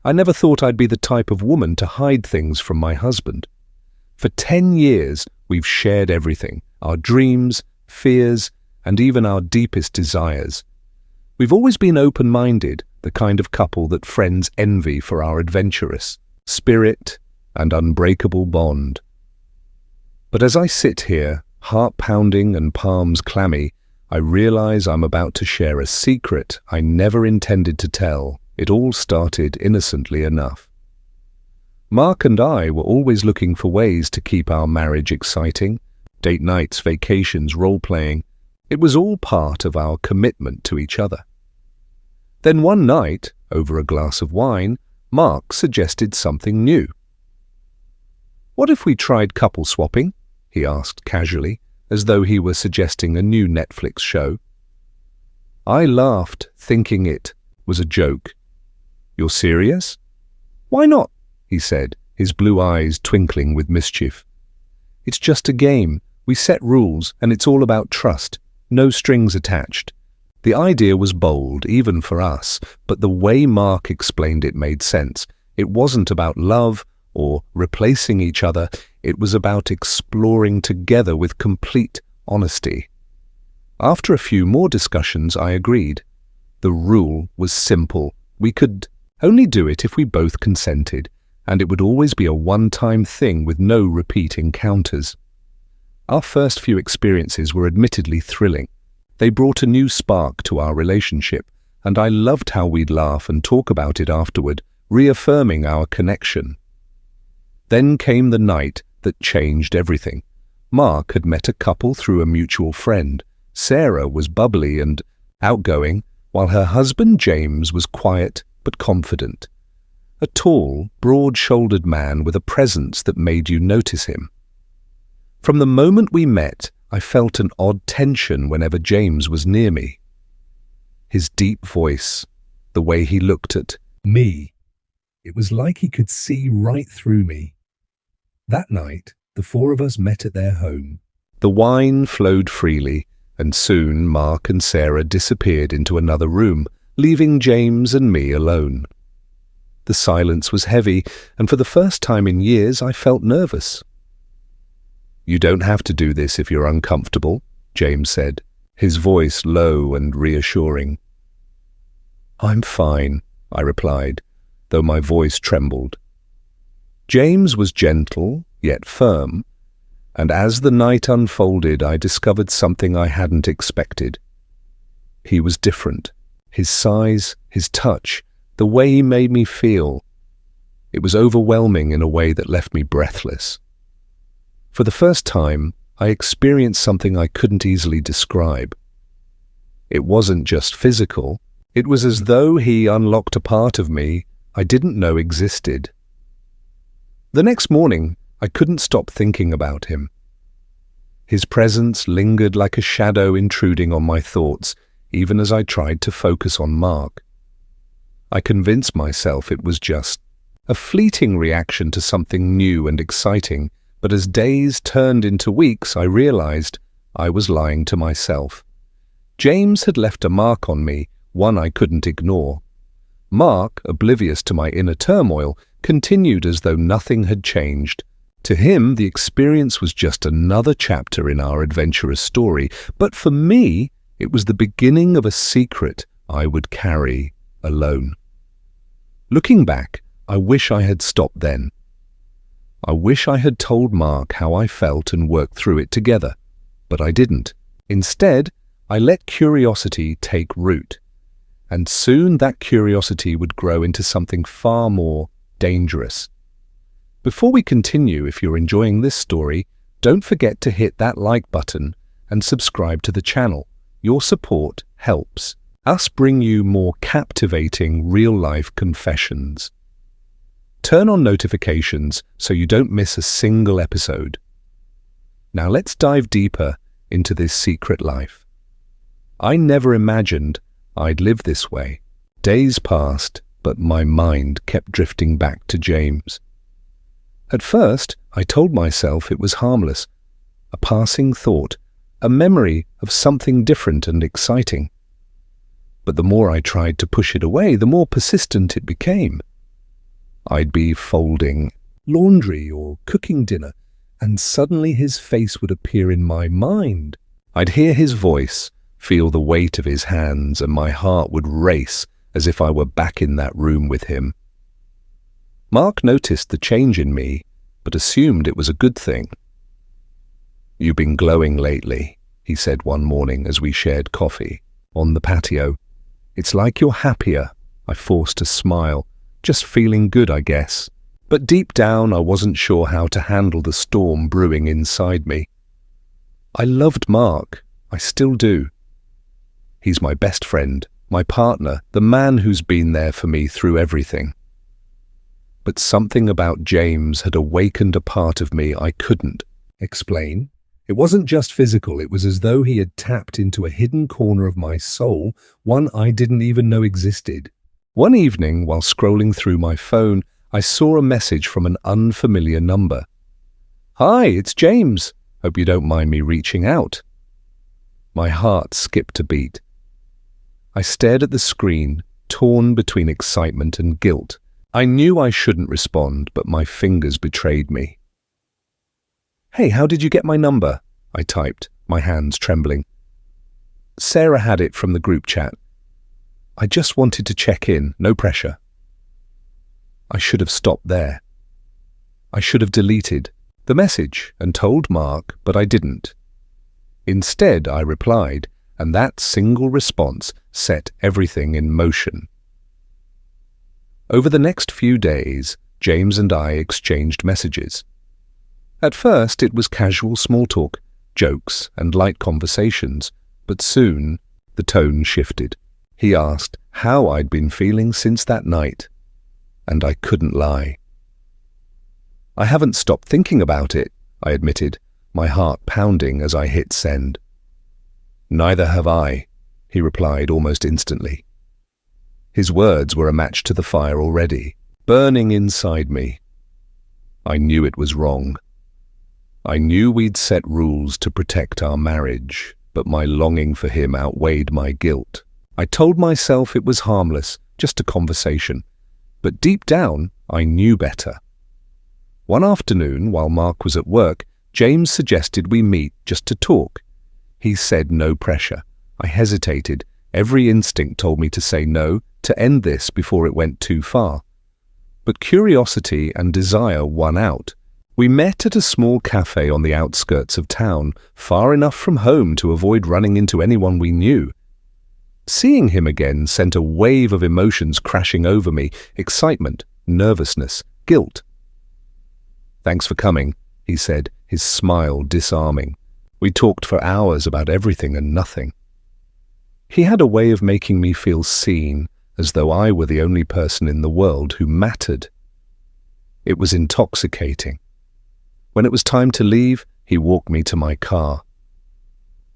I never thought I'd be the type of woman to hide things from my husband. For 10 years, we've shared everything, our dreams, fears, and even our deepest desires. We've always been open-minded, the kind of couple that friends envy for our adventurous spirit and unbreakable bond. But as I sit here, heart pounding and palms clammy, I realize I'm about to share a secret I never intended to tell. It all started innocently enough. Mark and I were always looking for ways to keep our marriage exciting. Date nights, vacations, role-playing. It was all part of our commitment to each other. Then one night, over a glass of wine, Mark suggested something new. "What if we tried couple swapping?" he asked casually, as though he were suggesting a new Netflix show. I laughed, thinking it was a joke. "You're serious?" "Why not?" he said, his blue eyes twinkling with mischief. "It's just a game. We set rules, and it's all about trust. No strings attached." The idea was bold, even for us, but the way Mark explained it made sense. It wasn't about love or replacing each other. It was about exploring together with complete honesty. After a few more discussions, I agreed. The rule was simple. We could only do it if we both consented, and it would always be a one-time thing with no repeat encounters. Our first few experiences were admittedly thrilling. They brought a new spark to our relationship, and I loved how we'd laugh and talk about it afterward, reaffirming our connection. Then came the night that changed everything. Mark had met a couple through a mutual friend. Sarah was bubbly and outgoing, while her husband James was quiet but confident. A tall, broad-shouldered man with a presence that made you notice him. From the moment we met, I felt an odd tension whenever James was near me. His deep voice, the way he looked at me, it was like he could see right through me. That night, the four of us met at their home. The wine flowed freely, and soon Mark and Sarah disappeared into another room, leaving James and me alone. The silence was heavy, and for the first time in years I felt nervous. "You don't have to do this if you're uncomfortable," James said, his voice low and reassuring. "I'm fine," I replied, though my voice trembled. James was gentle, yet firm, and as the night unfolded, I discovered something I hadn't expected. He was different. His size, his touch, the way he made me feel. It was overwhelming in a way that left me breathless. For the first time, I experienced something I couldn't easily describe. It wasn't just physical. It was as though he unlocked a part of me I didn't know existed. The next morning, I couldn't stop thinking about him. His presence lingered like a shadow intruding on my thoughts, even as I tried to focus on Mark. I convinced myself it was just a fleeting reaction to something new and exciting, but as days turned into weeks, I realized I was lying to myself. James had left a mark on me, one I couldn't ignore. Mark, oblivious to my inner turmoil, continued as though nothing had changed. To him, the experience was just another chapter in our adventurous story, but for me, it was the beginning of a secret I would carry alone. Looking back, I wish I had stopped then. I wish I had told Mark how I felt and worked through it together, but I didn't. Instead, I let curiosity take root, and soon that curiosity would grow into something far more dangerous. Before we continue, if you're enjoying this story, don't forget to hit that like button and subscribe to the channel. Your support helps us bring you more captivating real-life confessions. Turn on notifications so you don't miss a single episode. Now let's dive deeper into this secret life. I never imagined I'd live this way. Days passed, but my mind kept drifting back to James. At first, I told myself it was harmless, a passing thought, a memory of something different and exciting. But the more I tried to push it away, the more persistent it became. I'd be folding laundry or cooking dinner, and suddenly his face would appear in my mind. I'd hear his voice, feel the weight of his hands, and my heart would race as if I were back in that room with him. Mark noticed the change in me, but assumed it was a good thing. "You've been glowing lately," he said one morning as we shared coffee on the patio. "It's like you're happier." I forced a smile, just feeling good, I guess. But deep down, I wasn't sure how to handle the storm brewing inside me. I loved Mark. I still do. He's my best friend, my partner, the man who's been there for me through everything. But something about James had awakened a part of me I couldn't explain. It wasn't just physical, it was as though he had tapped into a hidden corner of my soul, one I didn't even know existed. One evening, while scrolling through my phone, I saw a message from an unfamiliar number. "Hi, it's James. Hope you don't mind me reaching out." My heart skipped a beat. I stared at the screen, torn between excitement and guilt. I knew I shouldn't respond, but my fingers betrayed me. "Hey, how did you get my number?" I typed, my hands trembling. "Sarah had it from the group chat. I just wanted to check in, no pressure." I should have stopped there. I should have deleted the message and told Mark, but I didn't. Instead, I replied, and that single response set everything in motion. Over the next few days, James and I exchanged messages. At first, it was casual small talk, jokes, and light conversations, but soon the tone shifted. He asked how I'd been feeling since that night, and I couldn't lie. "I haven't stopped thinking about it," I admitted, my heart pounding as I hit send. "Neither have I," he replied almost instantly. His words were a match to the fire already, burning inside me. I knew it was wrong. I knew we'd set rules to protect our marriage, but my longing for him outweighed my guilt. I told myself it was harmless, just a conversation, but deep down, I knew better. One afternoon, while Mark was at work, James suggested we meet just to talk. He said no pressure. I hesitated. Every instinct told me to say no, to end this before it went too far. But curiosity and desire won out. We met at a small cafe on the outskirts of town, far enough from home to avoid running into anyone we knew. Seeing him again sent a wave of emotions crashing over me, excitement, nervousness, guilt. "Thanks for coming," he said, his smile disarming. We talked for hours about everything and nothing. He had a way of making me feel seen, as though I were the only person in the world who mattered. It was intoxicating. When it was time to leave, he walked me to my car.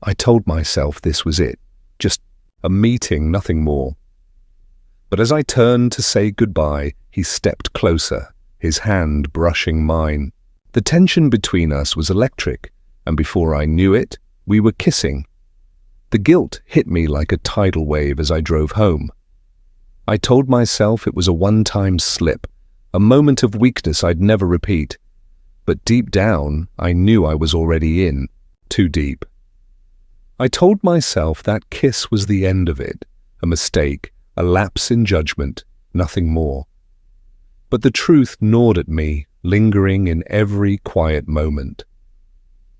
I told myself this was it, just a meeting, nothing more. But as I turned to say goodbye, he stepped closer, his hand brushing mine. The tension between us was electric, and before I knew it, we were kissing. The guilt hit me like a tidal wave as I drove home. I told myself it was a one-time slip, a moment of weakness I'd never repeat. But deep down, I knew I was already in, too deep. I told myself that kiss was the end of it, a mistake, a lapse in judgment, nothing more. But the truth gnawed at me, lingering in every quiet moment.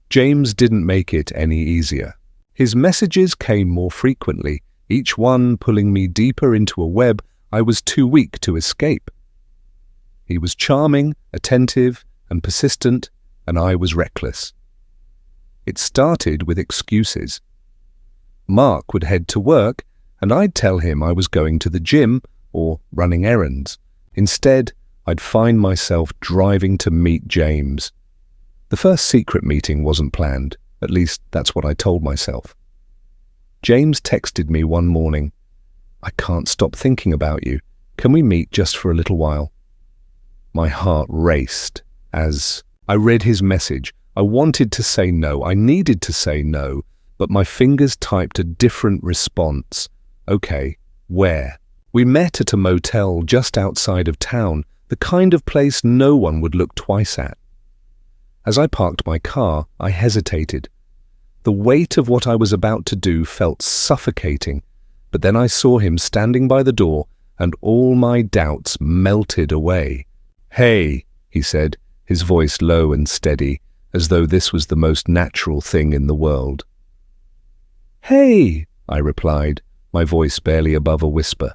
James didn't make it any easier. His messages came more frequently, each one pulling me deeper into a web I was too weak to escape. He was charming, attentive, and persistent, and I was reckless. It started with excuses. Mark would head to work, and I'd tell him I was going to the gym or running errands. Instead, I'd find myself driving to meet James. The first secret meeting wasn't planned, at least that's what I told myself. James texted me one morning, "I can't stop thinking about you. Can we meet just for a little while?" My heart raced as I read his message. I wanted to say no, I needed to say no, but my fingers typed a different response. Okay, where? We met at a motel just outside of town, the kind of place no one would look twice at. As I parked my car, I hesitated. The weight of what I was about to do felt suffocating, but then I saw him standing by the door, and all my doubts melted away. "Hey," he said, his voice low and steady, as though this was the most natural thing in the world. "Hey," I replied, my voice barely above a whisper.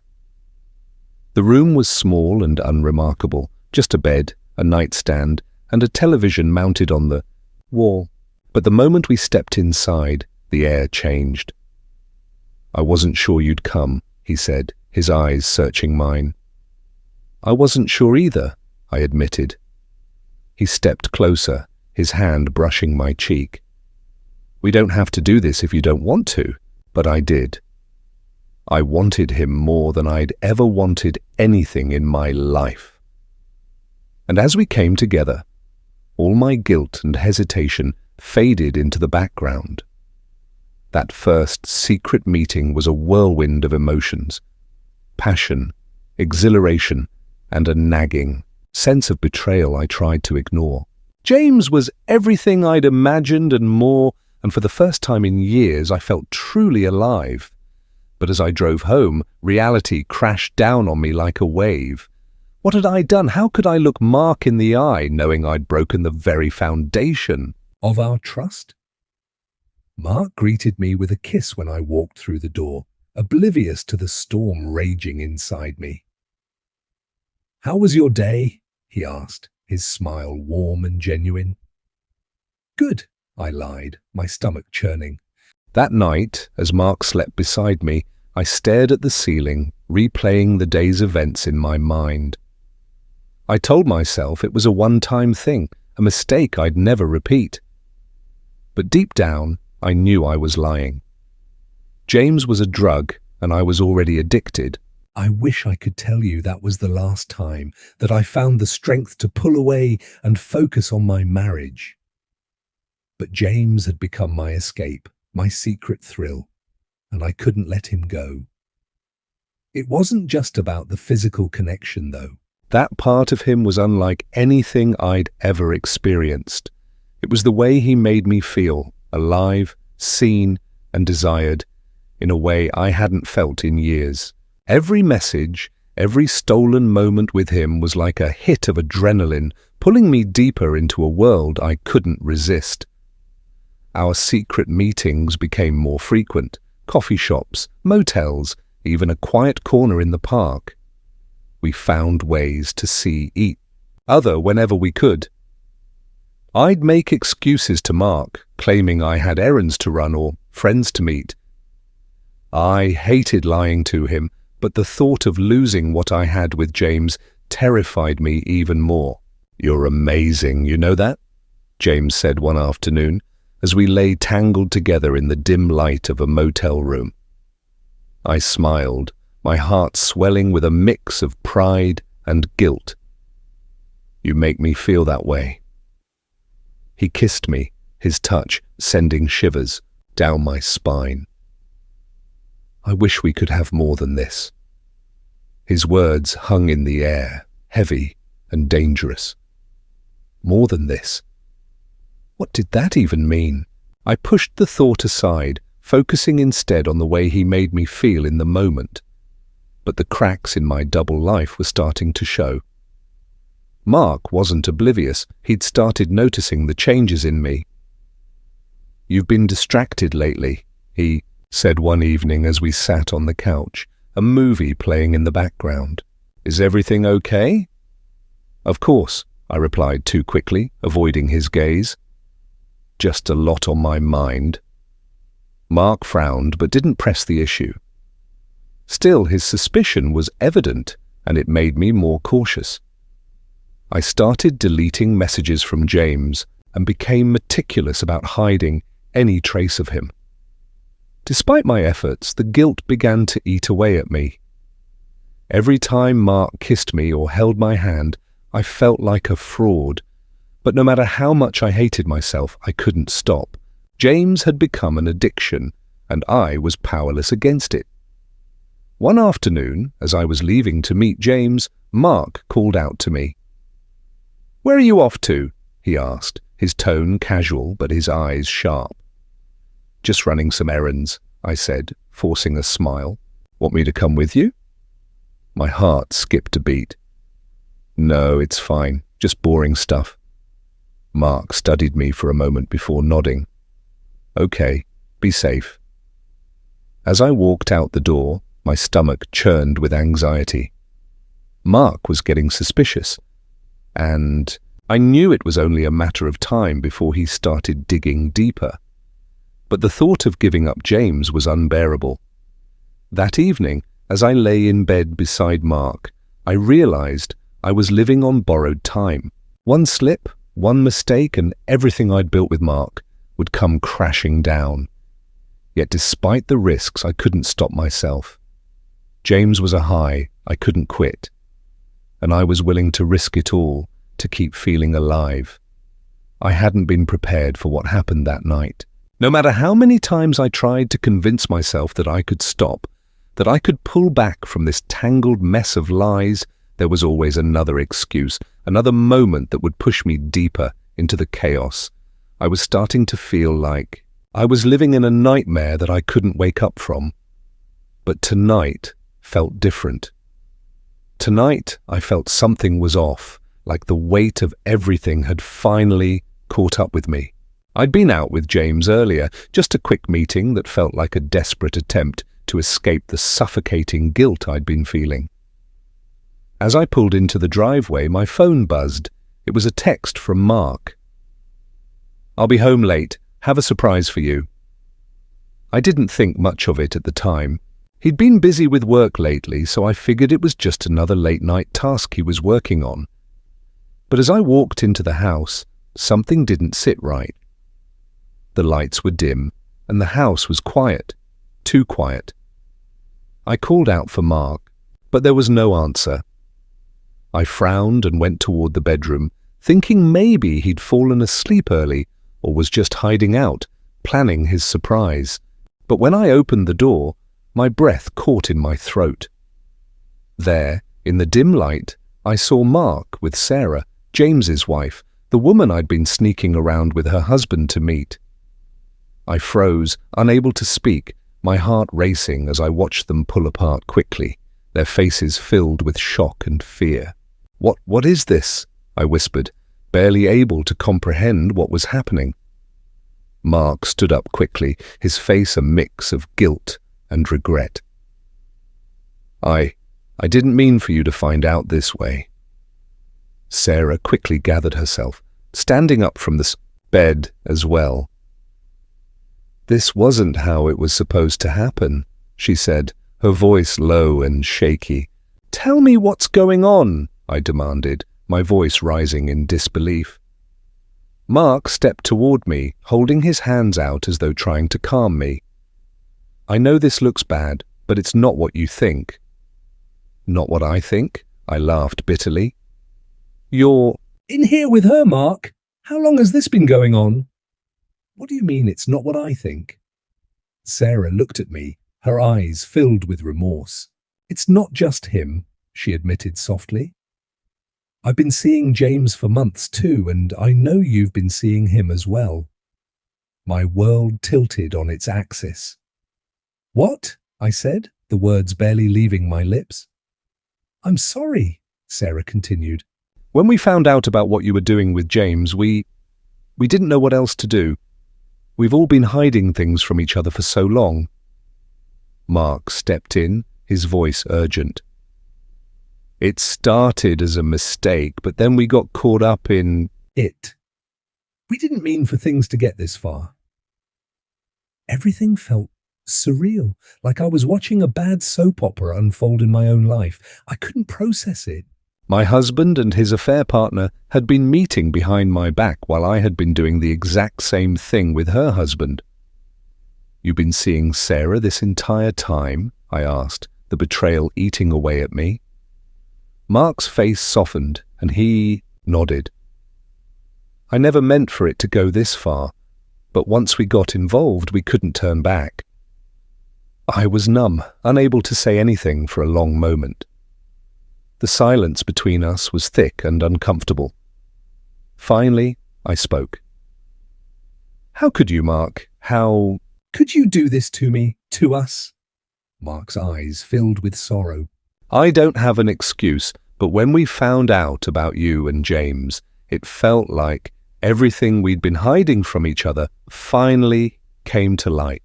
The room was small and unremarkable, just a bed, a nightstand, and a television mounted on the wall. But the moment we stepped inside, the air changed. "I wasn't sure you'd come," he said, his eyes searching mine. "I wasn't sure either," I admitted. He stepped closer, his hand brushing my cheek. "We don't have to do this if you don't want to," but I did. I wanted him more than I'd ever wanted anything in my life. And as we came together, all my guilt and hesitation faded into the background. That first secret meeting was a whirlwind of emotions: passion, exhilaration, and a nagging sense of betrayal I tried to ignore. James was everything I'd imagined and more, and for the first time in years I felt truly alive. But as I drove home, reality crashed down on me like a wave. What had I done? How could I look Mark in the eye, knowing I'd broken the very foundation of our trust? Mark greeted me with a kiss when I walked through the door, oblivious to the storm raging inside me. "How was your day?" he asked, his smile warm and genuine. "Good," I lied, my stomach churning. That night, as Mark slept beside me, I stared at the ceiling, replaying the day's events in my mind. I told myself it was a one-time thing, a mistake I'd never repeat. But deep down, I knew I was lying. James was a drug, and I was already addicted. I wish I could tell you that was the last time, that I found the strength to pull away and focus on my marriage. But James had become my escape, my secret thrill, and I couldn't let him go. It wasn't just about the physical connection, though. That part of him was unlike anything I'd ever experienced. It was the way he made me feel, alive, seen, and desired, in a way I hadn't felt in years. Every message, every stolen moment with him was like a hit of adrenaline, pulling me deeper into a world I couldn't resist. Our secret meetings became more frequent: coffee shops, motels, even a quiet corner in the park. We found ways to see each other whenever we could. I'd make excuses to Mark, claiming I had errands to run or friends to meet. I hated lying to him, but the thought of losing what I had with James terrified me even more. "You're amazing, you know that?" James said one afternoon, as we lay tangled together in the dim light of a motel room. I smiled, my heart swelling with a mix of pride and guilt. "You make me feel that way." He kissed me, his touch sending shivers down my spine. "I wish we could have more than this." His words hung in the air, heavy and dangerous. More than this. What did that even mean? I pushed the thought aside, focusing instead on the way he made me feel in the moment. But the cracks in my double life were starting to show. Mark wasn't oblivious. He'd started noticing the changes in me. "You've been distracted lately," he said one evening as we sat on the couch, a movie playing in the background. "Is everything okay?" "Of course," I replied too quickly, avoiding his gaze. "Just a lot on my mind." Mark frowned but didn't press the issue. Still, his suspicion was evident, and it made me more cautious. I started deleting messages from James and became meticulous about hiding any trace of him. Despite my efforts, the guilt began to eat away at me. Every time Mark kissed me or held my hand, I felt like a fraud. But no matter how much I hated myself, I couldn't stop. James had become an addiction, and I was powerless against it. One afternoon, as I was leaving to meet James, Mark called out to me. "Where are you off to?" he asked, his tone casual but his eyes sharp. "Just running some errands," I said, forcing a smile. "Want me to come with you?" My heart skipped a beat. "No, it's fine. Just boring stuff." Mark studied me for a moment before nodding. "Okay, be safe." As I walked out the door, my stomach churned with anxiety. Mark was getting suspicious, and I knew it was only a matter of time before he started digging deeper. But the thought of giving up James was unbearable. That evening, as I lay in bed beside Mark, I realized I was living on borrowed time. One slip, one mistake, and everything I'd built with Mark would come crashing down. Yet despite the risks, I couldn't stop myself. James was a high I couldn't quit, and I was willing to risk it all to keep feeling alive. I hadn't been prepared for what happened that night. No matter how many times I tried to convince myself that I could stop, that I could pull back from this tangled mess of lies, there was always another excuse, another moment that would push me deeper into the chaos. I was starting to feel like I was living in a nightmare that I couldn't wake up from. But tonight felt different. Tonight I felt something was off, like the weight of everything had finally caught up with me. I'd been out with James earlier, just a quick meeting that felt like a desperate attempt to escape the suffocating guilt I'd been feeling. As I pulled into the driveway, my phone buzzed. It was a text from Mark. "I'll be home late. Have a surprise for you." I didn't think much of it at the time. He'd been busy with work lately, so I figured it was just another late-night task he was working on. But as I walked into the house, something didn't sit right. The lights were dim, and the house was quiet, too quiet. I called out for Mark, but there was no answer. I frowned and went toward the bedroom, thinking maybe he'd fallen asleep early or was just hiding out, planning his surprise. But when I opened the door, my breath caught in my throat. There, in the dim light, I saw Mark with Sarah, James's wife, the woman I'd been sneaking around with her husband to meet. I froze, unable to speak, my heart racing as I watched them pull apart quickly, their faces filled with shock and fear. What is this?" I whispered, barely able to comprehend what was happening. Mark stood up quickly, his face a mix of guilt and regret. I didn't mean for you to find out this way." Sarah quickly gathered herself, standing up from the bed as well. "This wasn't how it was supposed to happen," she said, her voice low and shaky. "Tell me what's going on," I demanded, my voice rising in disbelief. Mark stepped toward me, holding his hands out as though trying to calm me. "I know this looks bad, but it's not what you think." "Not what I think?" I laughed bitterly. "You're in here with her, Mark. How long has this been going on?" "What do you mean it's not what I think?" Sarah looked at me, her eyes filled with remorse. "It's not just him," she admitted softly. "I've been seeing James for months too, and I know you've been seeing him as well." My world tilted on its axis. "What?" I said, the words barely leaving my lips. "I'm sorry," Sarah continued. "When we found out about what you were doing with James, we didn't know what else to do. We've all been hiding things from each other for so long." Mark stepped in, his voice urgent. "It started as a mistake, but then we got caught up in it. We didn't mean for things to get this far." Everything felt surreal, like I was watching a bad soap opera unfold in my own life. I couldn't process it. My husband and his affair partner had been meeting behind my back while I had been doing the exact same thing with her husband. "You've been seeing Sarah this entire time?" I asked, the betrayal eating away at me. Mark's face softened, and he nodded. "I never meant for it to go this far, but once we got involved, we couldn't turn back." I was numb, unable to say anything for a long moment. The silence between us was thick and uncomfortable. Finally, I spoke. "How could you, Mark? How could you do this to me, to us?" Mark's eyes filled with sorrow. "I don't have an excuse, but when we found out about you and James, it felt like everything we'd been hiding from each other finally came to light.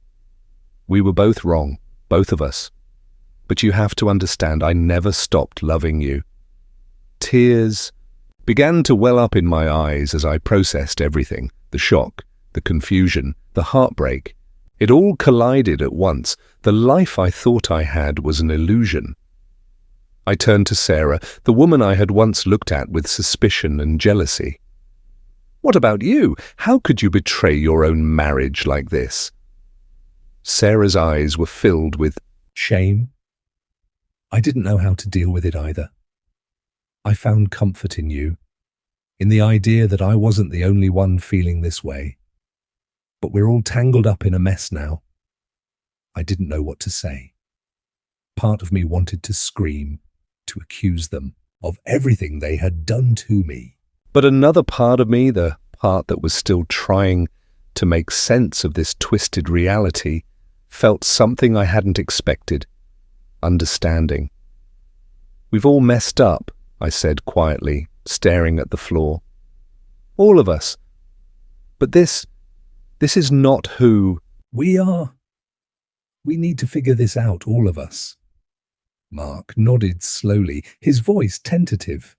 We were both wrong, both of us. But you have to understand, I never stopped loving you." Tears began to well up in my eyes as I processed everything, the shock, the confusion, the heartbreak. It all collided at once. The life I thought I had was an illusion. I turned to Sarah, the woman I had once looked at with suspicion and jealousy. "What about you? How could you betray your own marriage like this?" Sarah's eyes were filled with shame. I didn't know how to deal with it either. I found comfort in you, in the idea that I wasn't the only one feeling this way. But we're all tangled up in a mess now. I didn't know what to say. Part of me wanted to scream, to accuse them of everything they had done to me. But another part of me, the part that was still trying to make sense of this twisted reality, felt something I hadn't expected: understanding. "We've all messed up," I said quietly, staring at the floor. "All of us. But this is not who we are. We need to figure this out, all of us." Mark nodded slowly, his voice tentative.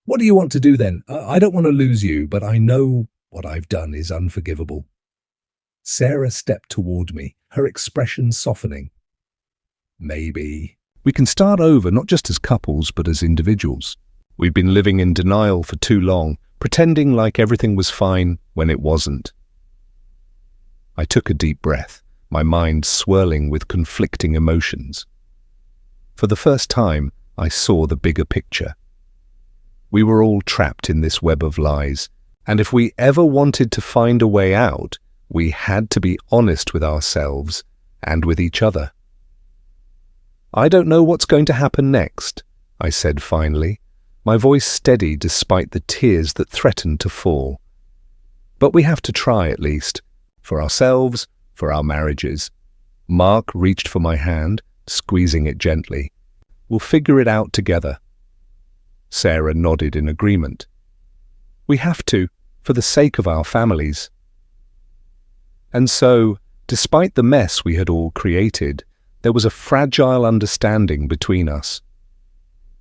"What do you want to do then? I don't want to lose you, but I know what I've done is unforgivable." Sarah stepped toward me, her expression softening. "Maybe we can start over, not just as couples, but as individuals. We've been living in denial for too long, pretending like everything was fine when it wasn't." I took a deep breath, my mind swirling with conflicting emotions. For the first time, I saw the bigger picture. We were all trapped in this web of lies, and if we ever wanted to find a way out, we had to be honest with ourselves and with each other. "I don't know what's going to happen next," I said finally, my voice steady despite the tears that threatened to fall. "But we have to try at least, for ourselves, for our marriages." Mark reached for my hand, squeezing it gently. "We'll figure it out together." Sarah nodded in agreement. "We have to, for the sake of our families." And so, despite the mess we had all created, there was a fragile understanding between us.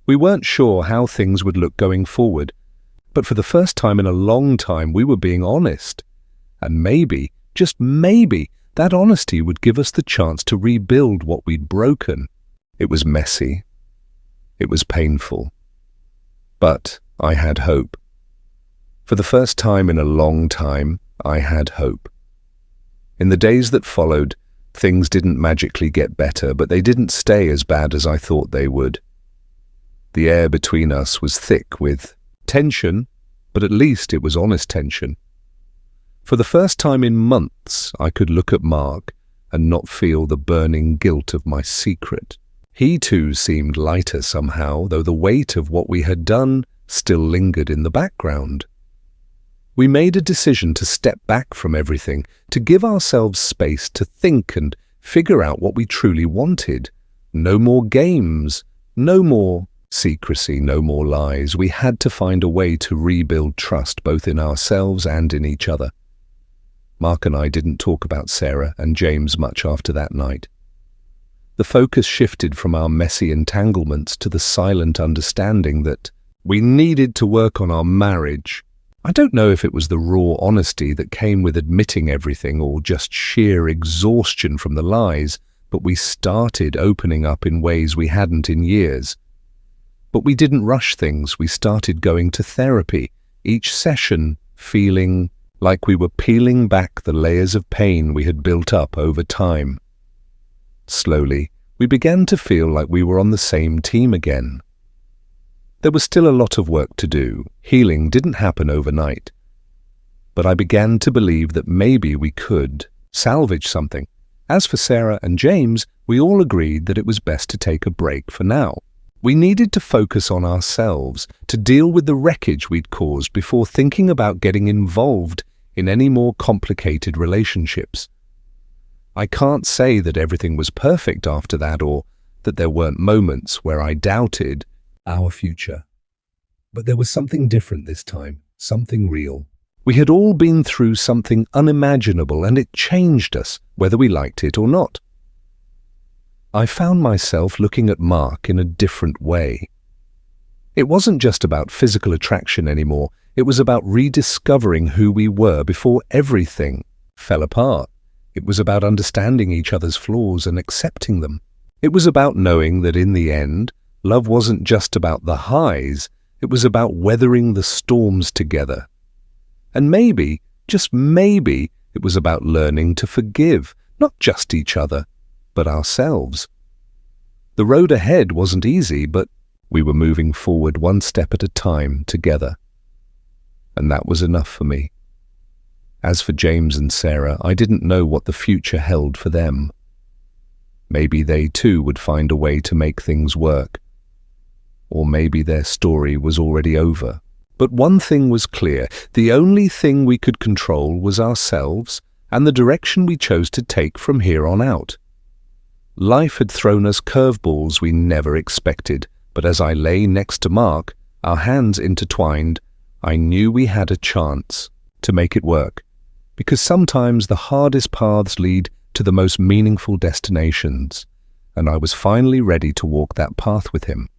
We weren't sure how things would look going forward, but for the first time in a long time we were being honest. And maybe, just maybe, that honesty would give us the chance to rebuild what we'd broken. It was messy. It was painful. But I had hope. For the first time in a long time, I had hope. In the days that followed, things didn't magically get better, but they didn't stay as bad as I thought they would. The air between us was thick with tension, but at least it was honest tension. For the first time in months, I could look at Mark and not feel the burning guilt of my secret. He too seemed lighter somehow, though the weight of what we had done still lingered in the background. We made a decision to step back from everything, to give ourselves space to think and figure out what we truly wanted. No more games, no more secrecy, no more lies. We had to find a way to rebuild trust both in ourselves and in each other. Mark and I didn't talk about Sarah and James much after that night. The focus shifted from our messy entanglements to the silent understanding that we needed to work on our marriage. I don't know if it was the raw honesty that came with admitting everything or just sheer exhaustion from the lies, but we started opening up in ways we hadn't in years. But we didn't rush things. We started going to therapy, each session feeling like we were peeling back the layers of pain we had built up over time. Slowly, we began to feel like we were on the same team again. There was still a lot of work to do. Healing didn't happen overnight. But I began to believe that maybe we could salvage something. As for Sarah and James, we all agreed that it was best to take a break for now. We needed to focus on ourselves, to deal with the wreckage we'd caused before thinking about getting involved in any more complicated relationships. I can't say that everything was perfect after that or that there weren't moments where I doubted our future. But there was something different this time, something real. We had all been through something unimaginable and it changed us, whether we liked it or not. I found myself looking at Mark in a different way. It wasn't just about physical attraction anymore, it was about rediscovering who we were before everything fell apart. It was about understanding each other's flaws and accepting them. It was about knowing that in the end, love wasn't just about the highs, it was about weathering the storms together. And maybe, just maybe, it was about learning to forgive, not just each other, but ourselves. The road ahead wasn't easy, but we were moving forward one step at a time together. And that was enough for me. As for James and Sarah, I didn't know what the future held for them. Maybe they too would find a way to make things work. Or maybe their story was already over. But one thing was clear, the only thing we could control was ourselves and the direction we chose to take from here on out. Life had thrown us curveballs we never expected, but as I lay next to Mark, our hands intertwined, I knew we had a chance to make it work. Because sometimes the hardest paths lead to the most meaningful destinations, and I was finally ready to walk that path with him.